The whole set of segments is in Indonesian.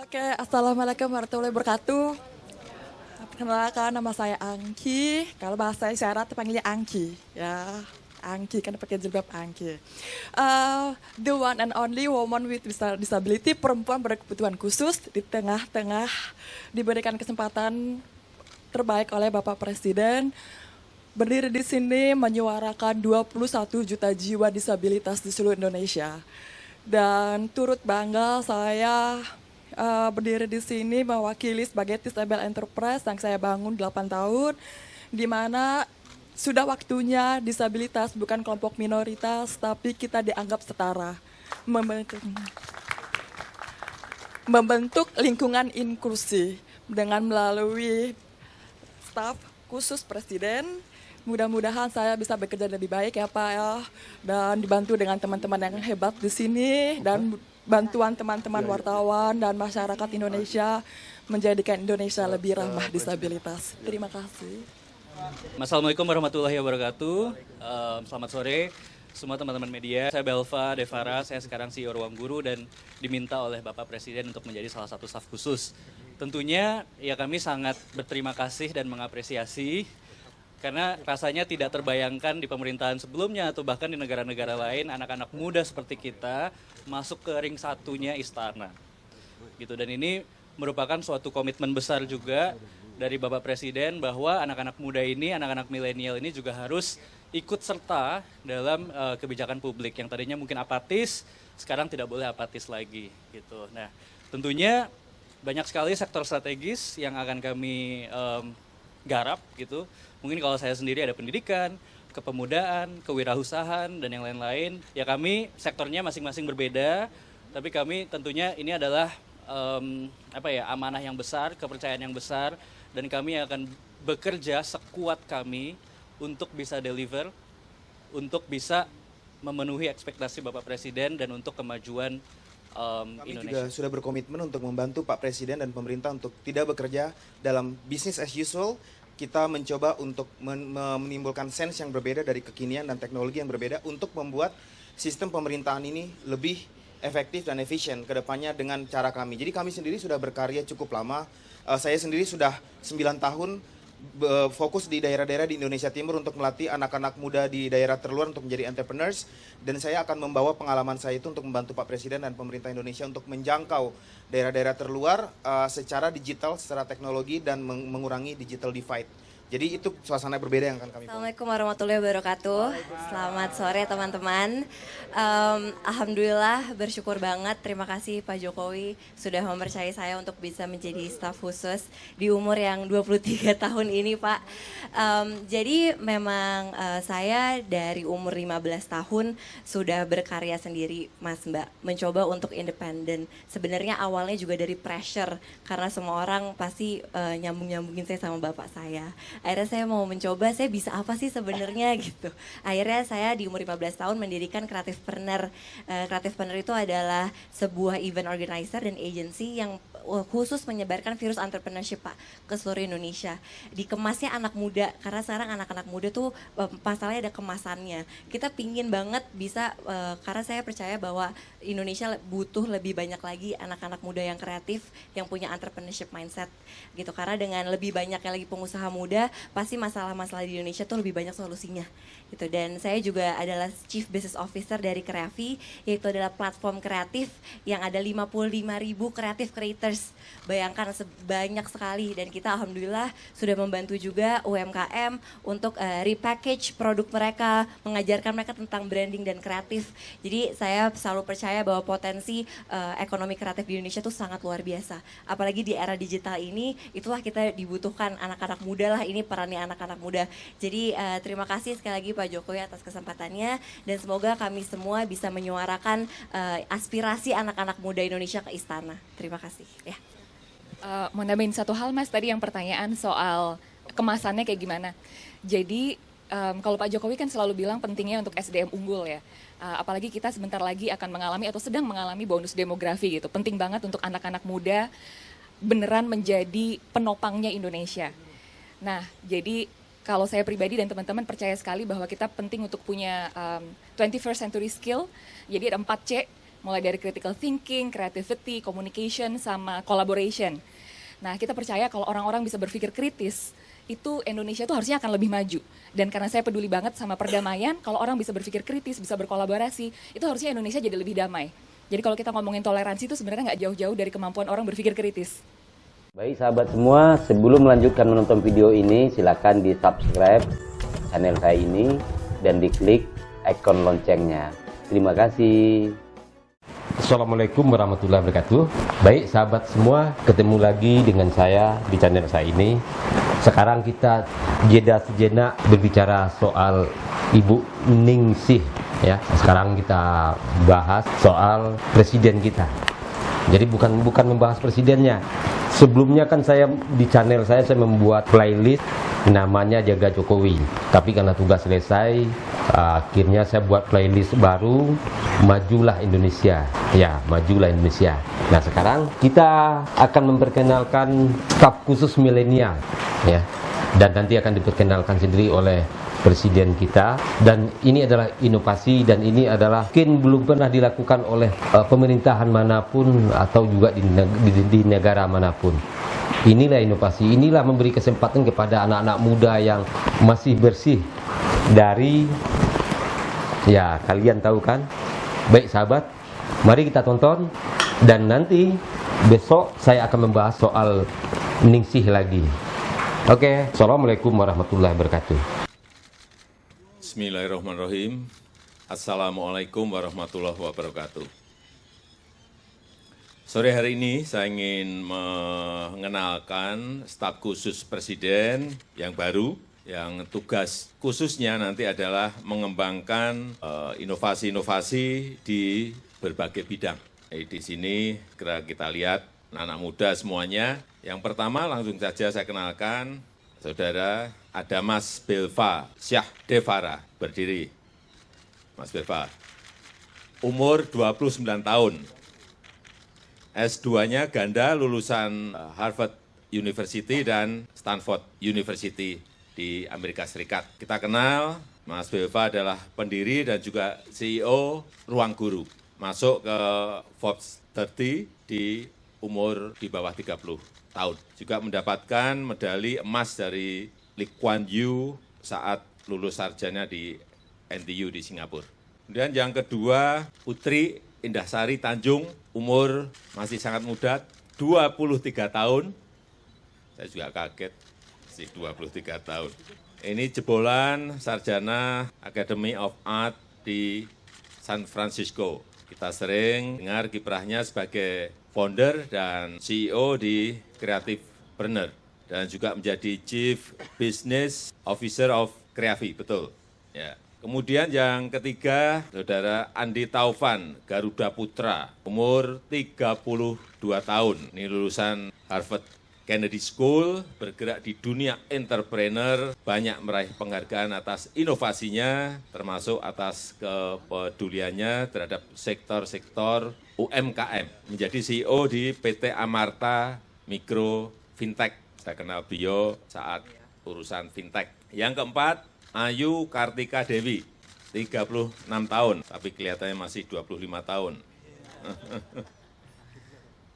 Oke, assalamualaikum warahmatullahi wabarakatuh. Perkenalkan, nama saya Angki. Kalau bahasa isyarat panggilnya Angki, ya. Angki kan pakai jilbab Angki. The one and only woman with disability, perempuan berkebutuhan khusus di tengah-tengah diberikan kesempatan terbaik oleh Bapak Presiden. Berdiri di sini menyuarakan 21 juta jiwa disabilitas di seluruh Indonesia. Dan turut bangga saya berdiri di sini mewakili sebagai Disable Enterprise yang saya bangun 8 tahun, di mana sudah waktunya disabilitas bukan kelompok minoritas, tapi kita dianggap setara. Membentuk lingkungan inklusi dengan melalui staf khusus Presiden. Mudah-mudahan saya bisa bekerja lebih baik ya Pak ya, dan dibantu dengan teman-teman yang hebat di sini dan bantuan teman-teman wartawan dan masyarakat Indonesia menjadikan Indonesia lebih ramah disabilitas. Terima kasih. Assalamualaikum warahmatullahi wabarakatuh. Selamat sore semua teman-teman media. Saya Belva Devara, saya sekarang CEO Ruang Guru dan diminta oleh Bapak Presiden untuk menjadi salah satu staf khusus. Tentunya ya kami sangat berterima kasih dan mengapresiasi karena rasanya tidak terbayangkan di pemerintahan sebelumnya atau bahkan di negara-negara lain anak-anak muda seperti kita masuk ke ring satunya istana. Gitu, dan ini merupakan suatu komitmen besar juga dari Bapak Presiden bahwa anak-anak muda ini, anak-anak milenial ini juga harus ikut serta dalam kebijakan publik yang tadinya mungkin apatis, sekarang tidak boleh apatis lagi gitu. Nah, tentunya banyak sekali sektor strategis yang akan kami garap gitu. Mungkin kalau saya sendiri ada pendidikan, kepemudaan, kewirausahaan, dan yang lain-lain. Ya kami sektornya masing-masing berbeda, tapi kami tentunya ini adalah amanah yang besar, kepercayaan yang besar, dan kami akan bekerja sekuat kami untuk bisa deliver, untuk bisa memenuhi ekspektasi Bapak Presiden dan untuk kemajuan Kami Indonesia. juga sudah berkomitmen untuk membantu Pak Presiden dan pemerintah untuk tidak bekerja dalam business as usual. Kita mencoba untuk menimbulkan sense yang berbeda dari kekinian dan teknologi yang berbeda untuk membuat sistem pemerintahan ini lebih efektif dan efisien ke depannya dengan cara kami. Jadi kami sendiri sudah berkarya cukup lama. Saya sendiri sudah 9 tahun fokus di daerah-daerah di Indonesia Timur untuk melatih anak-anak muda di daerah terluar untuk menjadi entrepreneurs, dan saya akan membawa pengalaman saya itu untuk membantu Pak Presiden dan pemerintah Indonesia untuk menjangkau daerah-daerah terluar secara digital, secara teknologi, dan mengurangi digital divide. Jadi itu suasana berbeda yang akan kami bawa. Assalamualaikum warahmatullahi wabarakatuh. Selamat sore teman-teman. Alhamdulillah bersyukur banget. Terima kasih Pak Jokowi sudah mempercayai saya untuk bisa menjadi staf khusus di umur yang 23 tahun ini Pak. Jadi memang saya dari umur 15 tahun sudah berkarya sendiri Mas Mbak. Mencoba untuk independen. Sebenarnya awalnya juga dari pressure karena semua orang pasti nyambung-nyambungin saya sama bapak saya. Akhirnya saya mau mencoba, saya bisa apa sih sebenarnya gitu. Akhirnya saya di umur 15 tahun mendirikan Creativepreneur. Creativepreneur itu adalah sebuah event organizer dan agency yang khusus menyebarkan virus entrepreneurship Pak ke seluruh Indonesia. Dikemasnya anak muda, karena sekarang anak-anak muda tuh masalahnya ada kemasannya. Kita pingin banget bisa, karena saya percaya bahwa Indonesia butuh lebih banyak lagi anak-anak muda yang kreatif, yang punya entrepreneurship mindset gitu. Karena dengan lebih banyaknya lagi pengusaha muda, pasti masalah-masalah di Indonesia tuh lebih banyak solusinya gitu. Dan saya juga adalah Chief Business Officer dari Kreavi, yaitu adalah platform kreatif yang ada 55.000 creative creators. Bayangkan sebanyak sekali, dan kita alhamdulillah sudah membantu juga UMKM untuk repackage produk mereka, mengajarkan mereka tentang branding dan kreatif. Jadi saya selalu percaya bahwa potensi ekonomi kreatif di Indonesia itu sangat luar biasa. Apalagi di era digital ini, itulah kita dibutuhkan anak-anak muda lah, ini perannya anak-anak muda. Jadi terima kasih sekali lagi Pak Jokowi atas kesempatannya, dan semoga kami semua bisa menyuarakan aspirasi anak-anak muda Indonesia ke istana. Terima kasih. Ya. Mau nambahin satu hal Mas, tadi yang pertanyaan soal kemasannya kayak gimana. Jadi kalau Pak Jokowi kan selalu bilang pentingnya untuk SDM unggul ya. Apalagi kita sebentar lagi akan mengalami atau sedang mengalami bonus demografi gitu. Penting banget untuk anak-anak muda beneran menjadi penopangnya Indonesia. Nah, jadi kalau saya pribadi dan teman-teman percaya sekali bahwa kita penting untuk punya 21st century skill. Jadi ada 4C, mulai dari critical thinking, creativity, communication, sama collaboration. Nah, kita percaya kalau orang-orang bisa berpikir kritis, itu Indonesia tuh harusnya akan lebih maju. Dan karena saya peduli banget sama perdamaian, kalau orang bisa berpikir kritis, bisa berkolaborasi, itu harusnya Indonesia jadi lebih damai. Jadi kalau kita ngomongin toleransi itu sebenarnya nggak jauh-jauh dari kemampuan orang berpikir kritis. Baik sahabat semua, sebelum melanjutkan menonton video ini, silakan di subscribe channel saya ini dan diklik ikon loncengnya. Terima kasih. Assalamualaikum warahmatullahi wabarakatuh. Baik sahabat semua, ketemu lagi dengan saya di channel saya ini. Sekarang kita jeda sejenak berbicara soal Ibu Ningsih ya. Sekarang kita bahas soal presiden kita. Jadi bukan membahas presidennya. Sebelumnya kan saya di channel saya membuat playlist namanya Jaga Jokowi. Tapi karena tugas selesai, akhirnya saya buat playlist baru, Majulah Indonesia. Ya, Majulah Indonesia. Nah, sekarang kita akan memperkenalkan staf khusus milenial ya. Dan nanti akan diperkenalkan sendiri oleh presiden kita, dan ini adalah inovasi dan ini adalah mungkin belum pernah dilakukan oleh pemerintahan manapun atau juga di negara manapun. Inilah inovasi, inilah memberi kesempatan kepada anak-anak muda yang masih bersih dari, ya kalian tahu kan. Baik sahabat, mari kita tonton dan nanti besok saya akan membahas soal Ningsih lagi. Oke, Assalamualaikum warahmatullahi wabarakatuh. Bismillahirrahmanirrahim. Assalamualaikum warahmatullahi wabarakatuh. Sore hari ini saya ingin mengenalkan staf khusus presiden yang baru, yang tugas khususnya nanti adalah mengembangkan inovasi-inovasi di berbagai bidang. Di sini kita lihat anak-anak muda semuanya. Yang pertama langsung saja saya kenalkan, saudara ada Mas Belva Syah Devara, berdiri. Mas Belva, umur 29 tahun, S2-nya ganda lulusan Harvard University dan Stanford University di Amerika Serikat. Kita kenal, Mas Belva adalah pendiri dan juga CEO Ruang Guru. Masuk ke Forbes 30 di umur di bawah 30 tahun. Juga mendapatkan medali emas dari Lee Kuan Yew saat lulus sarjana di NTU di Singapura. Kemudian yang kedua, Putri Indahsari Tanjung, umur masih sangat muda, 23 tahun. Saya juga kaget, masih 23 tahun. Ini jebolan sarjana Academy of Art di San Francisco. Kita sering dengar kiprahnya sebagai founder dan CEO di Creativepreneur dan juga menjadi Chief Business Officer of Creavi, betul. Ya. Kemudian yang ketiga, saudara Andi Taufan, Garuda Putra, umur 32 tahun. Ini lulusan Harvard Kennedy School, bergerak di dunia entrepreneur, banyak meraih penghargaan atas inovasinya, termasuk atas kepeduliannya terhadap sektor-sektor UMKM. Menjadi CEO di PT Amarta Mikro Fintech. Saya kenal beliau saat urusan fintech. Yang keempat, Ayu Kartika Dewi, 36 tahun, tapi kelihatannya masih 25 tahun.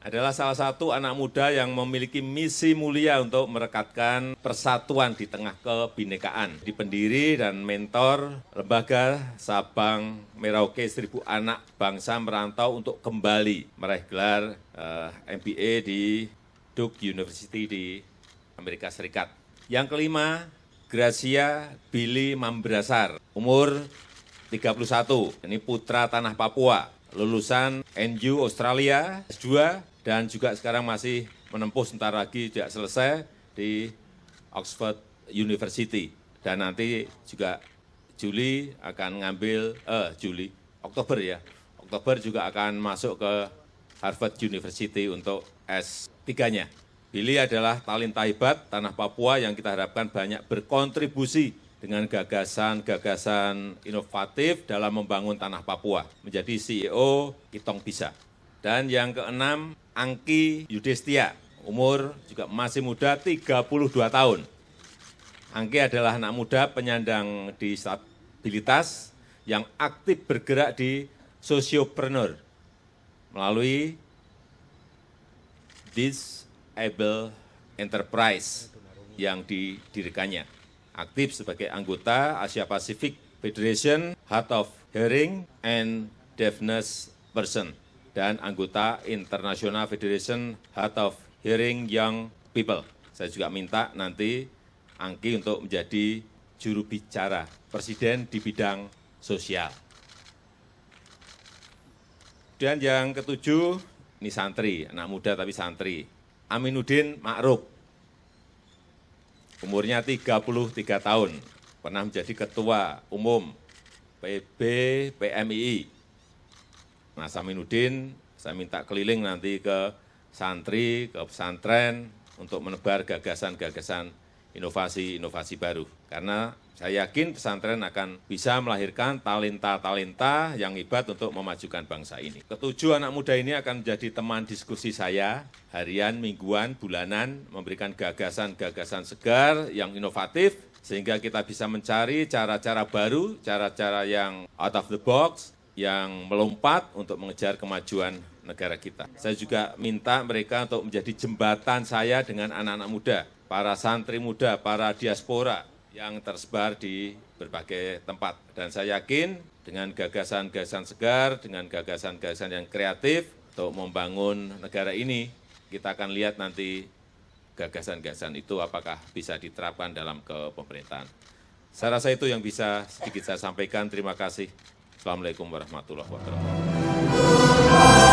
Adalah salah satu anak muda yang memiliki misi mulia untuk merekatkan persatuan di tengah kebinekaan. Di pendiri dan mentor lembaga Sabang Merauke 1000 anak bangsa merantau untuk kembali meraih gelar MBA di Duke University di Amerika Serikat. Yang kelima, Gracia Billy Mambrasar, umur 31, ini putra tanah Papua, lulusan NU Australia, S2, dan juga sekarang masih menempuh sebentar lagi tidak selesai di Oxford University. Dan nanti juga Oktober juga akan masuk ke Harvard University untuk S3-nya. Billy adalah talenta hebat tanah Papua yang kita harapkan banyak berkontribusi dengan gagasan-gagasan inovatif dalam membangun tanah Papua. Menjadi CEO Kitong Bisa. Dan yang keenam, Angki Yudestia, umur juga masih muda, 32 tahun. Angki adalah anak muda penyandang disabilitas yang aktif bergerak di sosiopreneur melalui Disable Enterprise yang didirikannya. Aktif sebagai anggota Asia Pacific Federation Hard of Hearing and Deafness Person dan anggota International Federation Hard of Hearing Young People. Saya juga minta nanti Angki untuk menjadi juru bicara Presiden di bidang sosial. Dan yang ketujuh, ini santri, anak muda tapi santri. Aminuddin Ma'ruf. Umurnya 33 tahun, pernah menjadi ketua umum PB PMII. Mas Aminuddin, saya minta keliling nanti ke santri, ke pesantren, untuk menebar gagasan-gagasan inovasi-inovasi baru. Karena saya yakin pesantren akan bisa melahirkan talenta-talenta yang hebat untuk memajukan bangsa ini. Ketujuh anak muda ini akan menjadi teman diskusi saya harian, mingguan, bulanan, memberikan gagasan-gagasan segar yang inovatif, sehingga kita bisa mencari cara-cara baru, cara-cara yang out of the box, yang melompat untuk mengejar kemajuan negara kita. Saya juga minta mereka untuk menjadi jembatan saya dengan anak-anak muda, para santri muda, para diaspora yang tersebar di berbagai tempat. Dan saya yakin dengan gagasan-gagasan segar, dengan gagasan-gagasan yang kreatif untuk membangun negara ini, kita akan lihat nanti gagasan-gagasan itu apakah bisa diterapkan dalam kepemerintahan. Saya rasa itu yang bisa sedikit saya sampaikan. Terima kasih. Assalamualaikum warahmatullahi wabarakatuh.